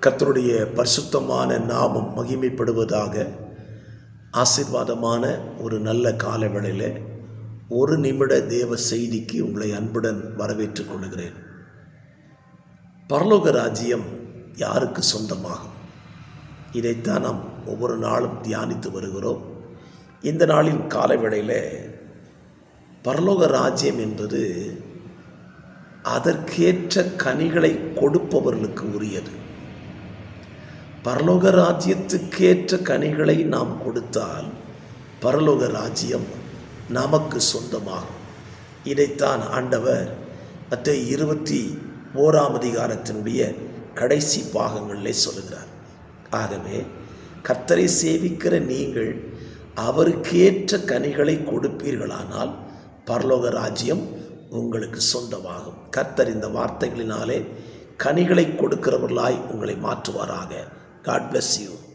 கர்த்தருடைய பரிசுத்தமான நாமம் மகிமைப்படுவதாக. ஆசீர்வாதமான ஒரு நல்ல கால வேளையில் ஒரு நிமிட தேவ செய்திக்கு உங்களை அன்புடன் வரவேற்றுக் கொள்கிறேன். பரலோக ராஜ்யம் யாருக்கு சொந்தமாகும்? இதைத்தான் நாம் ஒவ்வொரு நாளும் தியானித்து வருகிறோம். இந்த நாளின் கால வேளையில் பரலோக ராஜ்யம் என்பது அதற்கேற்ற கனிகளை கொடுப்பவர்களுக்கு உரியது. பரலோக ராஜ்யத்துக்கேற்ற கனிகளை நாம் கொடுத்தால் பரலோக ராஜ்யம் நமக்கு சொந்தமாகும். இதைத்தான் ஆண்டவர் மத்தேயு 21 கடைசி பாகங்களிலே சொல்லுகிறார். ஆகவே கர்த்தரை சேவிக்கிற நீங்கள் அவருக்கேற்ற கனிகளை கொடுப்பீர்களானால் பரலோக ராஜ்யம் உங்களுக்கு சொந்தமாகும். கர்த்தர் இந்த வார்த்தைகளினாலே கனிகளை கொடுக்கிறவர்களாய் உங்களை மாற்றுவாராக. God bless you.